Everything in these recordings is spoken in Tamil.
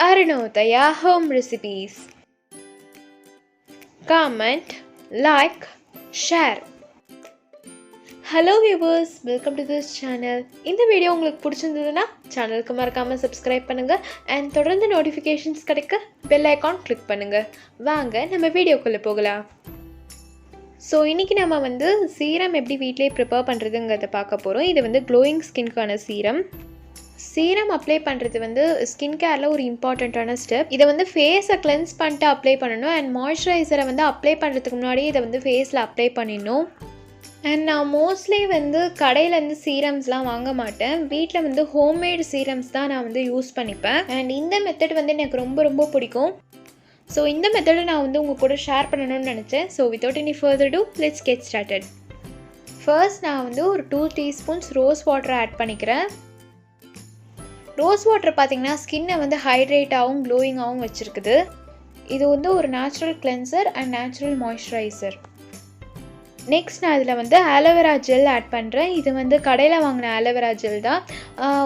Arunodaya Home Recipes. Comment, like, share. Hello viewers, welcome to this channel. இந்த வீடியோ உங்களுக்கு பிடிச்சிருந்ததுன்னா சேனலுக்கு மறக்காம சப்ஸ்கிரைப் பண்ணுங்க and தொடர்ந்து நோட்டிஃபிகேஷன்ஸ் கிடைக்க பெல் ஐகான் கிளிக் பண்ணுங்க. வாங்க நம்ம வீடியோக்குள்ள போகலாம். ஸோ இன்றைக்கி நம்ம சீரம் எப்படி வீட்டிலே ப்ரிப்பேர் பண்ணுறதுங்கிறத பார்க்க போகிறோம். இது க்ளோயிங் ஸ்கின்க்கான சீரம். சீரம் அப்ளை பண்ணுறது ஸ்கின் கேரில் ஒரு இம்பார்ட்டண்ட்டான ஸ்டெப். இதை ஃபேஸை கிளென்ஸ் பண்ணிட்டு அப்ளை பண்ணணும் அண்ட் மாய்ஸ்சரைசரை அப்ளை பண்ணுறதுக்கு முன்னாடி இதை ஃபேஸில் அப்ளை பண்ணிடணும். அண்ட் நான் மோஸ்ட்லி கடையிலேருந்து சீரம்ஸ்லாம் வாங்க மாட்டேன். வீட்டில் ஹோம்மேட் சீரம்ஸ் தான் நான் யூஸ் பண்ணிப்பேன். அண்ட் இந்த மெத்தட் எனக்கு ரொம்ப பிடிக்கும். ஸோ இந்த மெத்தடை நான் உங்கள் கூட ஷேர் பண்ணணும்னு நினச்சேன். So without any further to let's get started. First நான் ஒரு 2 டீஸ்பூன்ஸ் ரோஸ் வாட்டரை ஆட் பண்ணிக்கிறேன். ரோஸ் வாட்டர் பார்த்திங்கன்னா ஸ்கின்னை ஹைட்ரேட்டாகவும் க்ளோயிங்காகவும் வச்சுருக்குது. இது ஒரு natural cleanser and natural moisturiser. Next நான் இதில் ஆலோவேரா ஜெல் ஆட் பண்ணுறேன். இது கடையில் வாங்கின ஆலோவேரா ஜெல் தான்.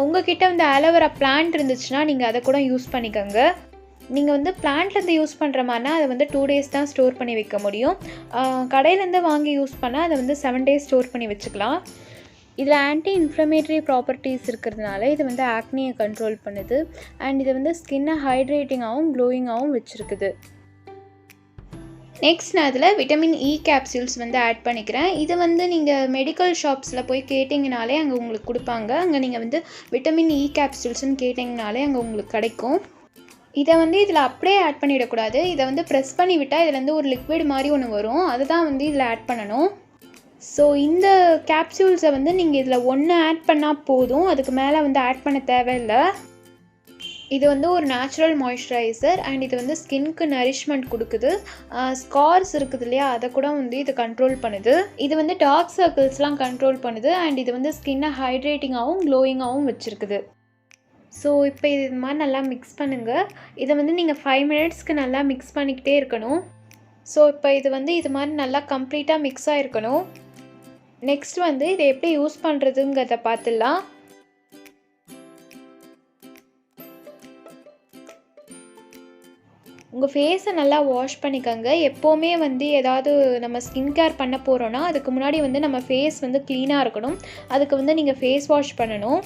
உங்கள்கிட்ட ஆலோவேரா பிளான்ட் இருந்துச்சுன்னா நீங்கள் அதை கூட யூஸ் பண்ணிக்கோங்க. நீங்கள் பிளான்ட்லேருந்து யூஸ் பண்ணுற மாதிரினா அதை 2 டேஸ் தான் ஸ்டோர் பண்ணி வைக்க முடியும். கடையிலேருந்து வாங்கி யூஸ் பண்ணால் அதை 7 டேஸ் ஸ்டோர் பண்ணி வச்சுக்கலாம். இதில் ஆன்டி இன்ஃப்ளமேட்டரி ப்ராப்பர்ட்டிஸ் இருக்கிறதுனால இது ஆக்னியை கண்ட்ரோல் பண்ணுது அண்ட் இது ஸ்கின்னை ஹைட்ரேட்டிங்காகவும் க்ளோயிங்காகவும் வச்சுருக்குது. நெக்ஸ்ட் நான் இதில் விட்டமின் இ கேப்சூல்ஸ் ஆட் பண்ணிக்கிறேன். இது நீங்கள் மெடிக்கல் ஷாப்ஸில் போய் கேட்டிங்கனாலே அங்கே உங்களுக்கு கொடுப்பாங்க. அங்கே நீங்கள் விட்டமின் இ கேப்சூல்ஸ்ன்னு கேட்டிங்கனாலே அங்கே உங்களுக்கு கிடைக்கும். இதை இதில் அப்படியே ஆட் பண்ணிடக்கூடாது. இதை ப்ரெஸ் பண்ணி விட்டால் இதில் ஒரு லிக்விட் மாதிரி ஒன்று வரும். அதுதான் இதில் ஆட் பண்ணணும். ஸோ இந்த கேப்சூல்ஸை நீங்கள் இதில் ஒன்று ஆட் பண்ணால் போதும். அதுக்கு மேலே ஆட் பண்ண தேவையில்லை. இது ஒரு நேச்சுரல் மாய்ஸ்சரைசர் அண்ட் இது ஸ்கின்க்கு நரிஷ்மெண்ட் கொடுக்குது. ஸ்கார்ஸ் இருக்குது இல்லையா, அதை கூட இது கண்ட்ரோல் பண்ணுது. இது டார்க் சர்க்கிள்ஸ்லாம் கண்ட்ரோல் பண்ணுது அண்ட் இது ஸ்கின்னை ஹைட்ரேட்டிங்காகவும் க்ளோயிங்காகவும் வச்சுருக்குது. ஸோ இப்போ இது மாதிரி நல்லா மிக்ஸ் பண்ணுங்கள். இதை நீங்கள் 5 மினிட்ஸ்க்கு நல்லா மிக்ஸ் பண்ணிக்கிட்டே இருக்கணும். ஸோ இப்போ இது இது மாதிரி நல்லா கம்ப்ளீட்டாக மிக்ஸ் ஆகிருக்கணும். நெக்ஸ்ட் இதை எப்படி யூஸ் பண்ணுறதுங்கிறத பார்த்துடலாம். உங்கள் ஃபேஸை நல்லா வாஷ் பண்ணிக்கோங்க. எப்போவுமே ஏதாவது நம்ம ஸ்கின் கேர் பண்ண போகிறோன்னா அதுக்கு முன்னாடி நம்ம ஃபேஸ் க்ளீனாக இருக்கணும். அதுக்கு நீங்கள் ஃபேஸ் வாஷ் பண்ணணும்.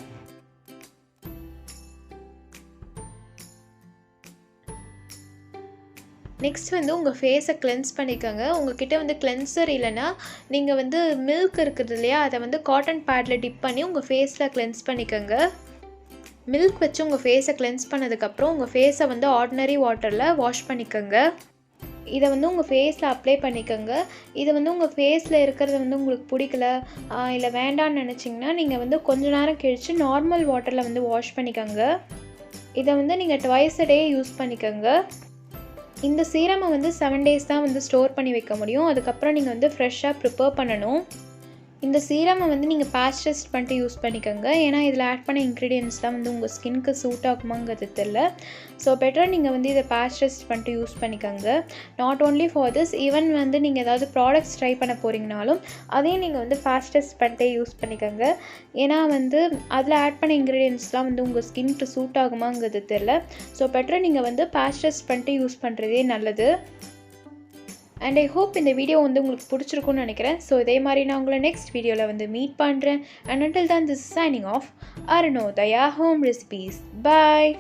நெக்ஸ்ட் உங்கள் ஃபேஸை கிளென்ஸ் பண்ணிக்கோங்க. உங்கள்கிட்ட கிளென்சர் இல்லைன்னா நீங்கள் மில்க் இருக்குது இல்லையா, அதை காட்டன் பேடில் டிப் பண்ணி உங்கள் ஃபேஸில் கிளென்ஸ் பண்ணிக்கோங்க. மில்க் வச்சு உங்கள் ஃபேஸை கிளென்ஸ் பண்ணதுக்கப்புறம் உங்கள் ஃபேஸை ஆர்டினரி வாட்டரில் வாஷ் பண்ணிக்கோங்க. இதை உங்கள் ஃபேஸில் அப்ளை பண்ணிக்கோங்க. இது உங்கள் ஃபேஸில் இருக்கிறது உங்களுக்கு பிடிக்கல இல்லை வேண்டான்னு நினச்சிங்கன்னா நீங்கள் கொஞ்ச நேரம் கழித்து நார்மல் வாட்டரில் வாஷ் பண்ணிக்கோங்க. இதை நீங்கள் ட்வைஸ் a டே யூஸ் பண்ணிக்கோங்க. இந்த சீரமை 7 டேஸ் தான் ஸ்டோர் பண்ணி வைக்க முடியும். அதுக்கப்புறம் நீங்கள் ஃப்ரெஷ்ஷாக ப்ரிப்பேர் பண்ணணும். இந்த சீரமை நீங்கள் பேட்ச் டெஸ்ட் பண்ணிட்டு யூஸ் பண்ணிக்கோங்க. ஏன்னா இதில் ஆட் பண்ண இன்க்ரீடியன்ஸ்லாம் உங்கள் ஸ்கின்க்கு சூட் ஆகுமாங்கிறது தெரியல. ஸோ பெட்டர் நீங்கள் இதை பேட்ச் டெஸ்ட் பண்ணிட்டு யூஸ் பண்ணிக்கோங்க. Not only for this, even நீங்கள் ஏதாவது ப்ராடக்ட்ஸ் ட்ரை பண்ண போகிறீங்கனாலும் அதையும் நீங்கள் பேட்ச் டெஸ்ட் பண்ணிட்டே யூஸ் பண்ணிக்கோங்க. ஏன்னா அதில் ஆட் பண்ண இன்க்ரீடியன்ஸ்லாம் உங்கள் ஸ்கின்க்கு சூட் ஆகுமாங்கிறது தெரியல. ஸோ பெட்டர் நீங்கள் பேட்ச் டெஸ்ட் பண்ணிட்டு யூஸ் பண்ணுறதே நல்லது. அண்ட் ஐ ஹோப் இந்த வீடியோ உங்களுக்கு பிடிச்சிருக்குன்னு நினைக்கிறேன். ஸோ இதே மாதிரி நான் உங்களை நெக்ஸ்ட் வீடியோவில் மீட் பண்ணுறேன். And until then, this is signing off. Arunodaya Home Recipes. Bye.